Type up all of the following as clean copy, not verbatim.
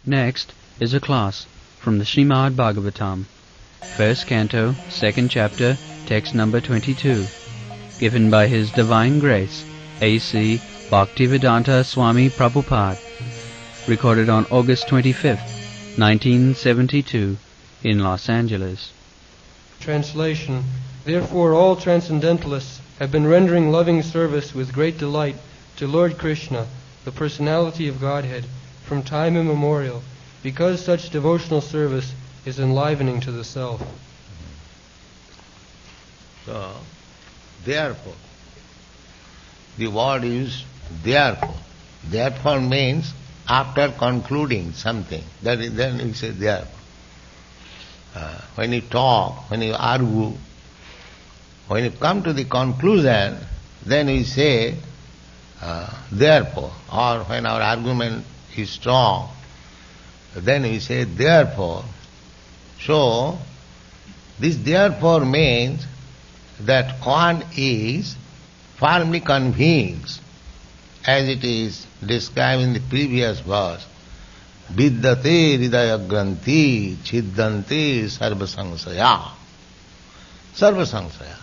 Next is a class from the Srimad Bhagavatam, first canto, second chapter, text number 22, given by His Divine Grace, A.C. Bhaktivedanta Swami Prabhupada, recorded on August 25th, 1972, in Los Angeles. Translation. Therefore all transcendentalists have been rendering loving service with great delight to Lord Krishna, the personality of Godhead, from time immemorial, because such devotional service is enlivening to the self. So, therefore, the word is therefore. Therefore means after concluding something. Then we say therefore. When you talk, when you argue, when you come to the conclusion, then we say therefore. Or when our argument is strong, then we say therefore. So, this therefore means that one is firmly convinced, as it is described in the previous verse, vidyate hridaya granthi chiddante sarva sangsaya. Sarva sangsaya.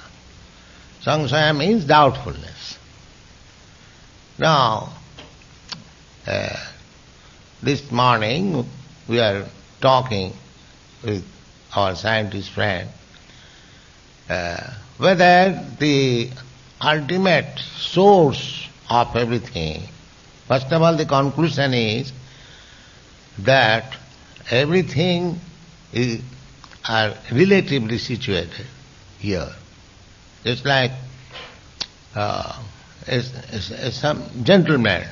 Sangsaya means doubtfulness. Now, this morning we are talking with our scientist friend whether the ultimate source of everything, first of all the conclusion is that everything are relatively situated here. Just like some gentleman,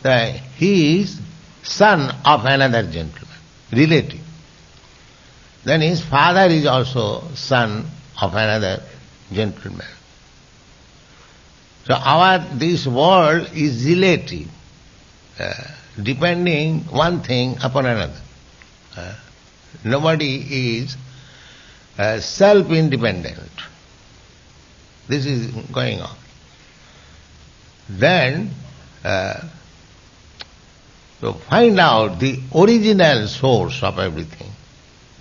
that he is son of another gentleman, relative. Then his father is also son of another gentleman. So this world is relative, depending one thing upon another. Nobody is self-independent. This is going on. Then, to find out the original source of everything,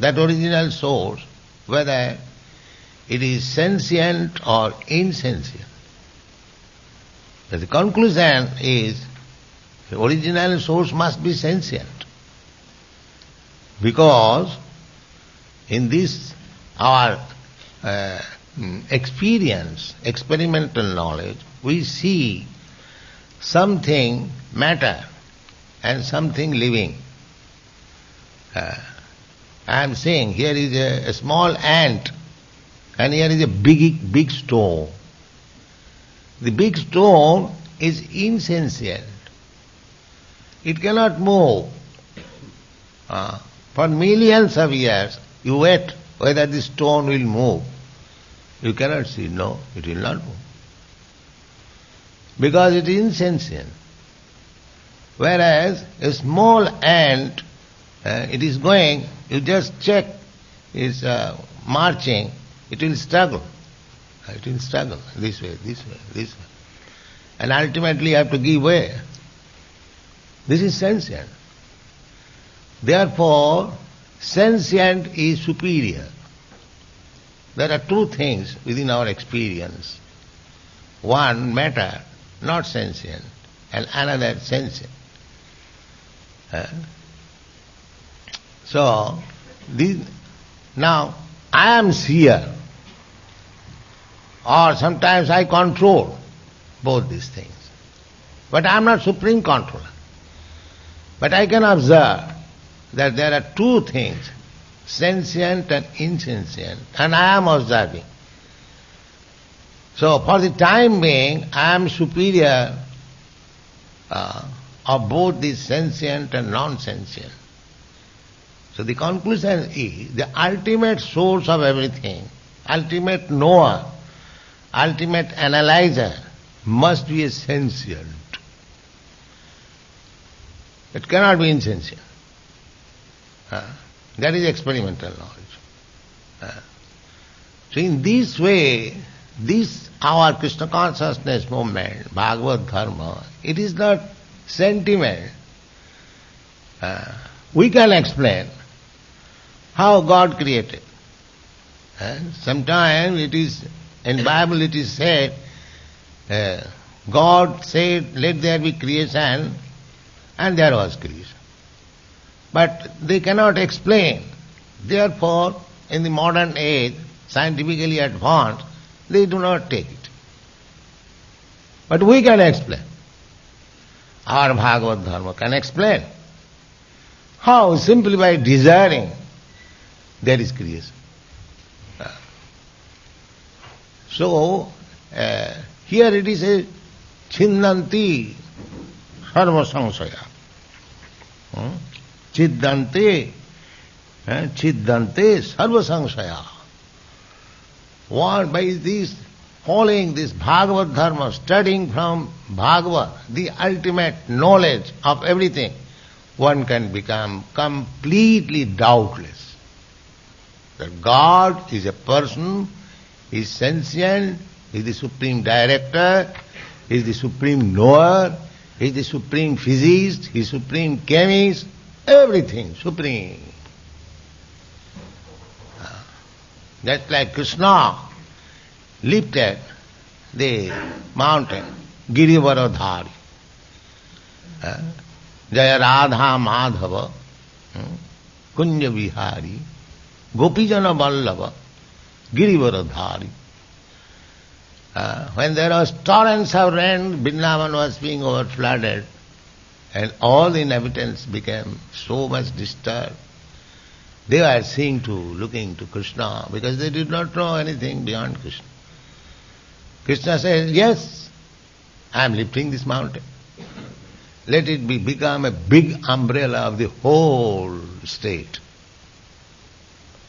that original source, whether it is sentient or insentient. But the conclusion is the original source must be sentient. Because in this our experience, experimental knowledge, we see something matter and something living. I am saying here is a small ant and here is a big stone. The big stone is insentient. It cannot move. For millions of years you wait whether the stone will move. You cannot see, no, it will not move. Because it is insentient. Whereas a small ant, it is going, you just check, it's marching, it will struggle. It will struggle this way. And ultimately you have to give way. This is sentient. Therefore, sentient is superior. There are two things within our experience. One, matter, not sentient, and another, sentient. So, now I am seer, or sometimes I control both these things. But I am not supreme controller. But I can observe that there are two things, sentient and insentient, and I am observing. So for the time being, I am superior of both the sentient and non-sentient. So the conclusion is the ultimate source of everything, ultimate knower, ultimate analyzer must be a sentient. It cannot be insentient. That is experimental knowledge. So in this way, this our Krishna consciousness movement, Bhagavad Dharma, it is not sentiment. We can explain how God created. Sometimes it is, in Bible it is said, God said, let there be creation, and there was creation. But they cannot explain. Therefore, in the modern age, scientifically advanced, they do not take it. But we can explain. Our Bhagavad Dharma can explain how simply by desiring there is creation. So, here it is a Chinnanti Sarva Samsaya. Chiddante Sarva Samsaya. What by this following this Bhagavad Dharma, studying from Bhagavad, the ultimate knowledge of everything, one can become completely doubtless that God is a person, is sentient, is the supreme director, is the supreme knower, is the supreme physicist, is supreme chemist, everything supreme. Just like Krishna lifted the mountain, Girivaradhari. Jaya Radha Madhava, Kunja Vihari, Gopijana Vallabha, Girivaradhari. When there was torrents of rain, Vrindavan was being overflooded, and all the inhabitants became so much disturbed. They were looking to Krishna, because they did not know anything beyond Krishna. Krishna says, yes, I am lifting this mountain. Let it become a big umbrella of the whole state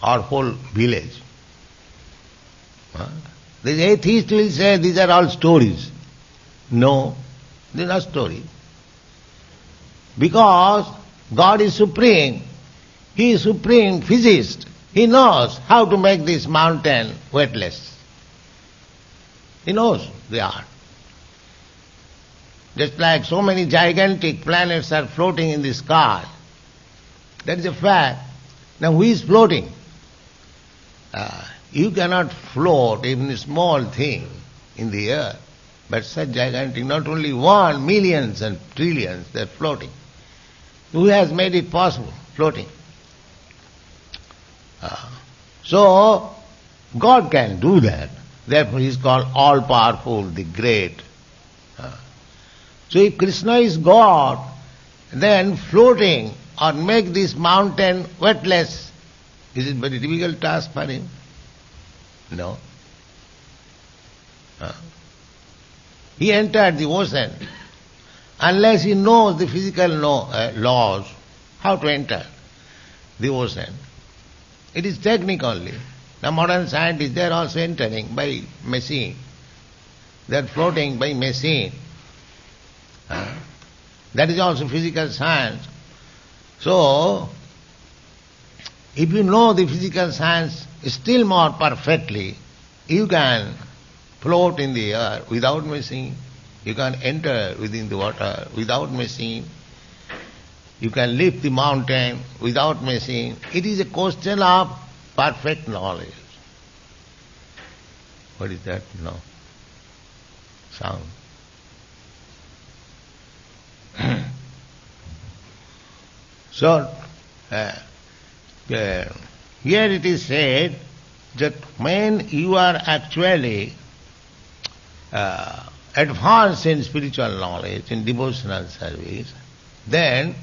or whole village. The atheist will say these are all stories. No, they are not stories. Because God is supreme. He is supreme physicist. He knows how to make this mountain weightless. He knows the art. Just like so many gigantic planets are floating in the sky. That is a fact. Now who is floating? You cannot float even a small thing in the air. But such gigantic, not only one, millions and trillions, they are floating. Who has made it possible, floating? So, God can do that. Therefore He is called all-powerful, the great. So if Krishna is God, then floating or make this mountain weightless, is it very difficult task for Him? No. He entered the ocean. Unless he knows the physical laws, how to enter the ocean. It is technique only. Now modern scientists, they are also entering by machine. They are floating by machine. That is also physical science. So, if you know the physical science still more perfectly, you can float in the air without machine. You can enter within the water without machine. You can lift the mountain without machine. It is a question of perfect knowledge. What is that? No. Sound. So, here it is said that when you are actually advanced in spiritual knowledge, in devotional service, then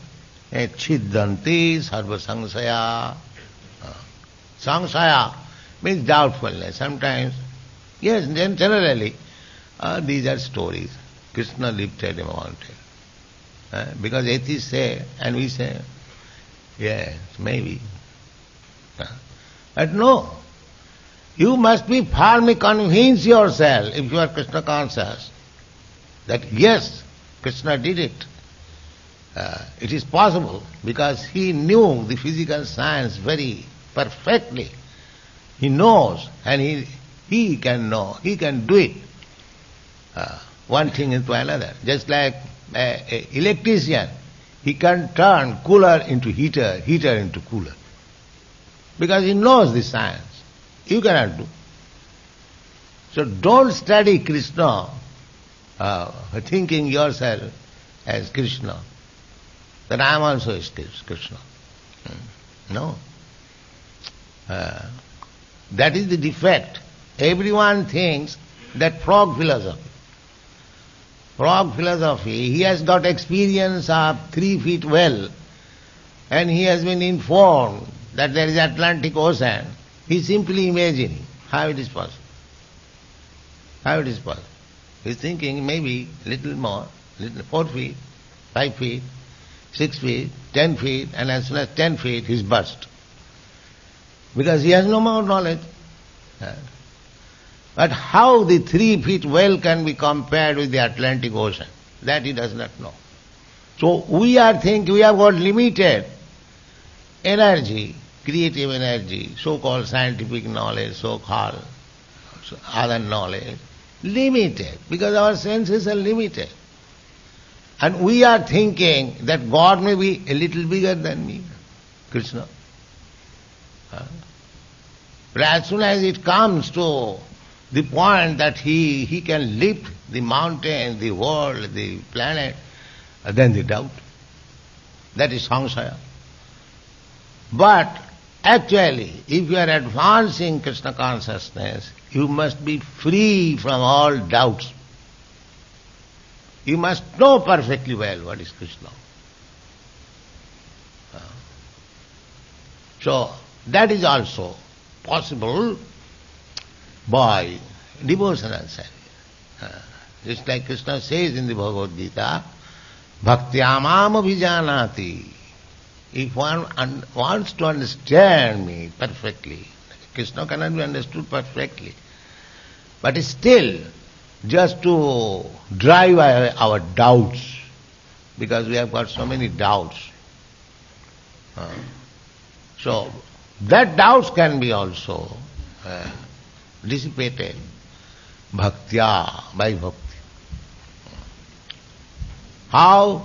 Chiddanti Sarva Samsaya. Samsaya means doubtfulness. Sometimes, yes, then generally, these are stories. Krishna lifted a mountain. Because atheists say, and we say, yes, maybe. But no. You must be firmly convinced yourself, if you are Krishna conscious, that yes, Krishna did it. It is possible because he knew the physical science very perfectly. He knows and he can know, he can do it. One thing into another. Just like an electrician, he can turn cooler into heater, heater into cooler. Because he knows the science. You cannot do. So don't study Krishna thinking yourself as Krishna, that I am also Krishna. No. That is the defect. Everyone thinks that frog philosophy. Frog philosophy, he has got experience of 3 feet well, and he has been informed that there is Atlantic Ocean. He is simply imagining how it is possible. How it is possible. He is thinking maybe little more, 4 feet, 5 feet, 6 feet, 10 feet, and as soon as 10 feet he is burst. Because he has no more knowledge. But how the 3 feet well can be compared with the Atlantic Ocean, that he does not know. So we are thinking we have got limited energy, creative energy, so-called scientific knowledge, so-called other knowledge, limited, because our senses are limited. And we are thinking that God may be a little bigger than me, Krishna. But as soon as it comes to the point that he can lift the mountain, the world, the planet, then the doubt. That is samsaya. But actually, if you are advancing Krishna consciousness, you must be free from all doubts. You must know perfectly well what is Krishna. So, that is also possible by devotional service. Just like Krishna says in the Bhagavad Gita, Bhaktyamam abhijanati. If one wants to understand me perfectly, Krishna cannot be understood perfectly, but still, just to drive away our doubts, because we have got so many doubts. So, that doubts can be also dissipated bhaktya, by bhakti. How?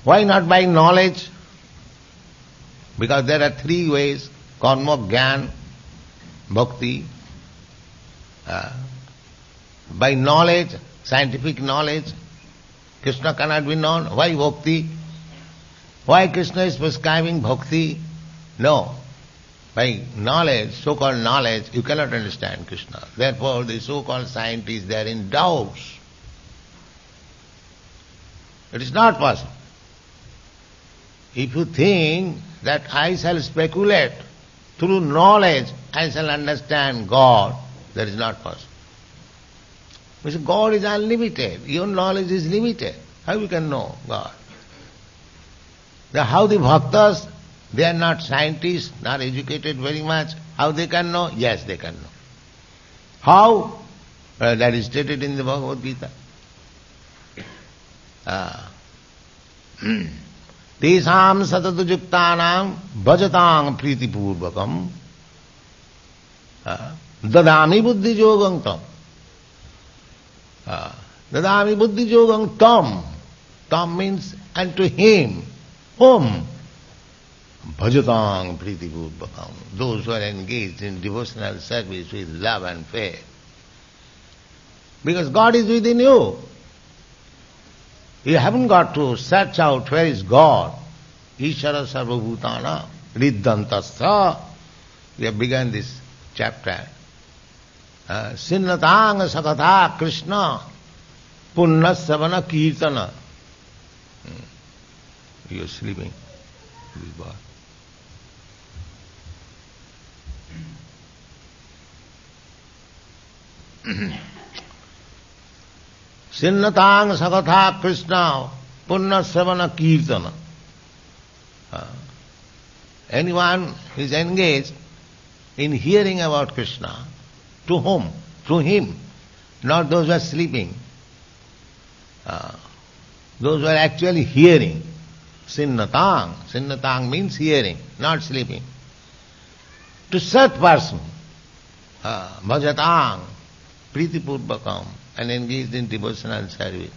Why not by knowledge? Because there are 3 ways: karma, jnana, bhakti. By knowledge, scientific knowledge, Krishna cannot be known. Why bhakti? Why Krishna is prescribing bhakti? No. By knowledge, so-called knowledge, you cannot understand Krishna. Therefore, the so-called scientists, they are in doubts. It is not possible. If you think that I shall speculate, through knowledge I shall understand God, that is not possible. Because God is unlimited. Your knowledge is limited. How you can know God? How the bhaktas, they are not scientists, not educated very much. How they can know? Yes, they can know. How? That is stated in the Bhagavad Gita. Tesam satatujuktanam bhajatam pritipurvakam dadami buddhi yogam tam. Dadami buddhi yogam tam. Tam means unto him. Whom? Bhajatam pritipurvakam. Those who are engaged in devotional service with love and faith. Because God is within you. You haven't got to search out where is God. Ishara sarvabhutana riddhantasya. We have begun this chapter. Sinnatang sakatha Krishna punnasavana kirtana. You are sleeping. This boy. Sinnatang sakatha Krishna punnasavana kirtana. Anyone who is engaged in hearing about Krishna, to whom? To him, not those who are sleeping. Those who are actually hearing. Sinnatang. Sinnatang means hearing, not sleeping. To such person, bhajatang, pritipurvakam, and engaged in devotional service.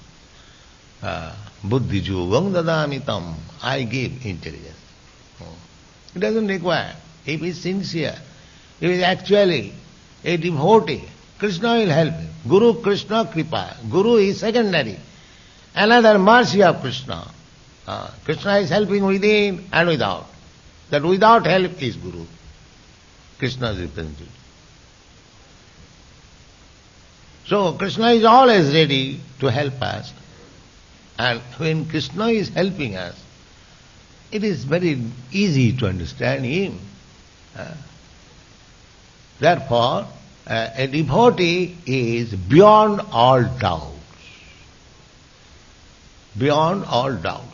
Buddhi yogam dadamitam. I give intelligence. It doesn't require. If he is sincere, if he is actually a devotee, Krishna will help him. Guru Krishna Kripa. Guru is secondary. Another mercy of Krishna. Krishna is helping within and without. That without help is Guru. Krishna is represented. So Krishna is always ready to help us. And when Krishna is helping us, it is very easy to understand him. Therefore, a devotee is beyond all doubts. Beyond all doubts.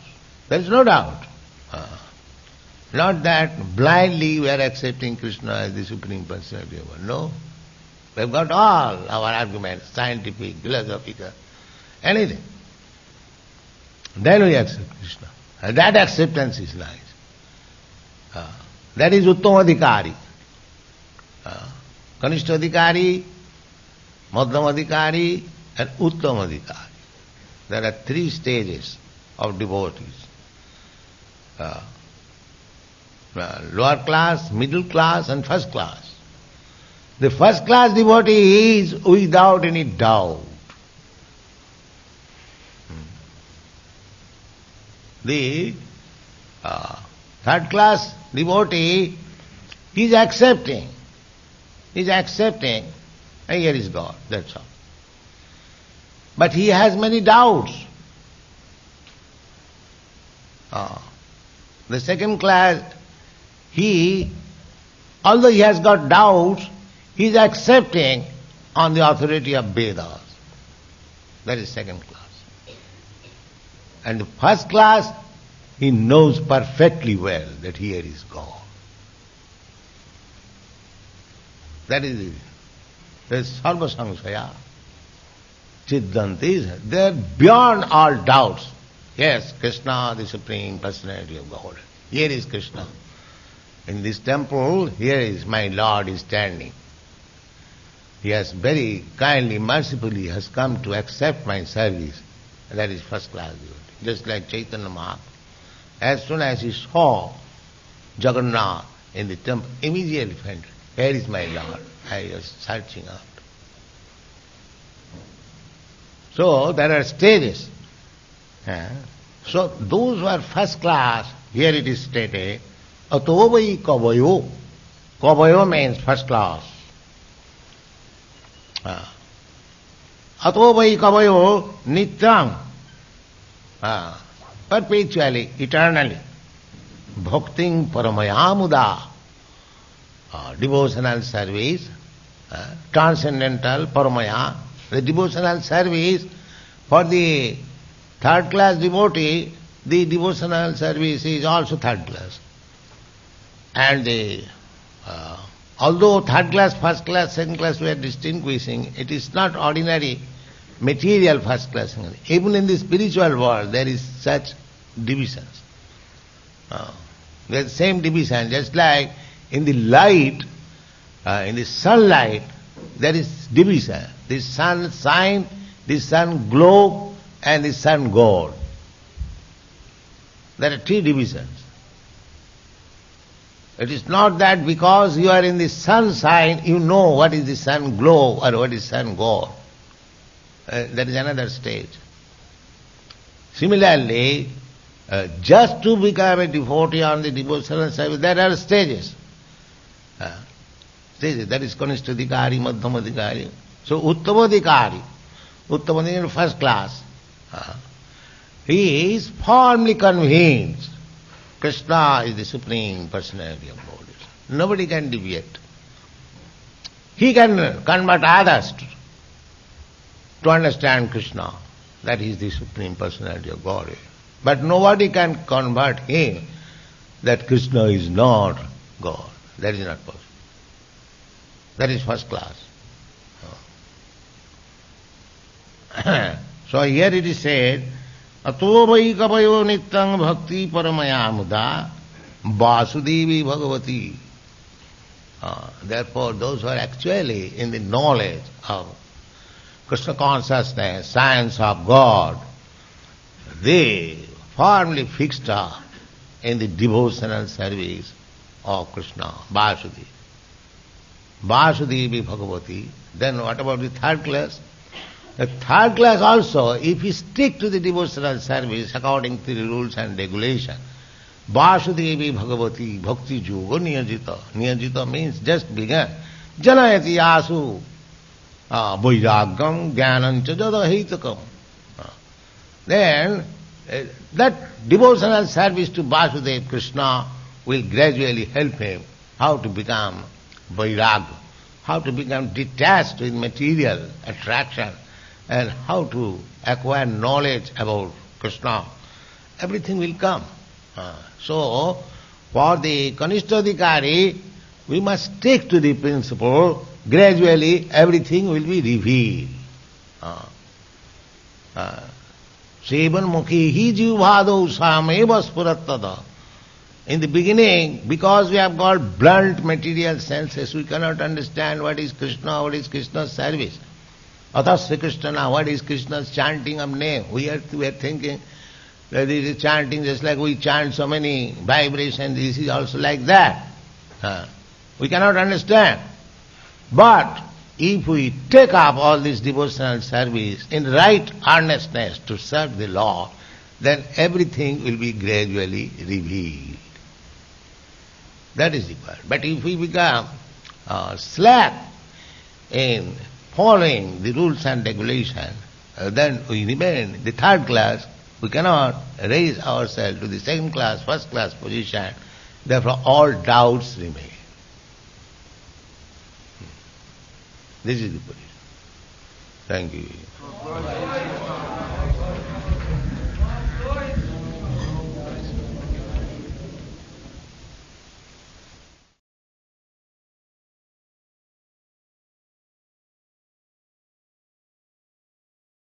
There is no doubt. Not that blindly we are accepting Krishna as the Supreme Personality of God. No. We have got all our arguments, scientific, philosophical, anything. Then we accept Krishna. And that acceptance is nice. That is Uttamadhikari. Kanishtadhikari, Madhyamadhikari and Uttamadhikari. There are three stages of devotees. Lower class, middle class and first class. The first class devotee is without any doubt. The third class devotee is accepting. Is accepting, and here is God, that's all. But he has many doubts. The second class, although he has got doubts, he is accepting on the authority of Vedas. That is second class. And the first class, he knows perfectly well that here is God. That is Sarva Samsaya. Siddhantis, they are beyond all doubts. Yes, Krishna, the Supreme Personality of God. Here is Krishna. In this temple, here is my Lord is standing. He has very kindly, mercifully has come to accept my service. And that is first class devotee. Just like Chaitanya Mahaprabhu. As soon as he saw Jagannath in the temple, immediately went, where is my Lord? I was searching out. So there are stages. So those who are first class, here it is stated, Ato vai kavayo. Kavayo means first class. Ato vai kavayo nityam. Perpetually, eternally. Bhakting paramayamuda. Devotional service, transcendental paramaya. The devotional service for the third class devotee, the devotional service is also third class. And although third class, first class, second class we are distinguishing, it is not ordinary material first class. Even in the spiritual world there is such divisions. There is the same division, just like in the light, in the sunlight, there is division. The sun shine, the sun glow, and the sun gold. There are three divisions. It is not that because you are in the sunshine, you know what is the sun glow or what is sun gold. That is another stage. Similarly, just to become a devotee on the devotional service, there are stages. Stages, that is Kanishtadhikari, Madhyamadhikari. So Uttamadhikari, Uttamadhikari first class, he is firmly convinced Krishna is the Supreme Personality of God. Nobody can deviate. He can convert others to understand Krishna, that he is the Supreme Personality of God. But nobody can convert him that Krishna is not God. That is not possible. That is first class. So here it is said, Ato vai kavayo nityang bhakti paramaya muda vasudevi bhagavati. Therefore those who are actually in the knowledge of Krishna consciousness, science of God, they firmly fixed up in the devotional service of Krishna, Vasudeva. Vasudevi Bhagavati. Then what about the third class? The third class also, if you stick to the devotional service according to the rules and regulations, Vasudevi Bhagavati Bhakti Yoga Niyajita. Niyajita means just began. Janayati Asu Vairagam Jnanancha Jadahitakam. Then that devotional service to Vasudeva Krishna will gradually help him how to become Vairagya, how to become detached with material attraction, and how to acquire knowledge about Krishna. Everything will come. So, for the Kanishtadhikari, we must stick to the principle. Gradually, everything will be revealed. Sevan mukhi hi jivhado sameva spurattada. In the beginning, because we have got blunt material senses, we cannot understand what is Krishna, what is Krishna's service. Atasya Krishna, what is Krishna's chanting of name? We are thinking that it is chanting just like we chant so many vibrations, this is also like that. We cannot understand. But if we take up all this devotional service in right earnestness to serve the Lord, then everything will be gradually revealed. That is required. But if we become slack in following the rules and regulations, then we remain the third class. We cannot raise ourselves to the second class, first class position. Therefore, all doubts remain. This is the position. Thank you.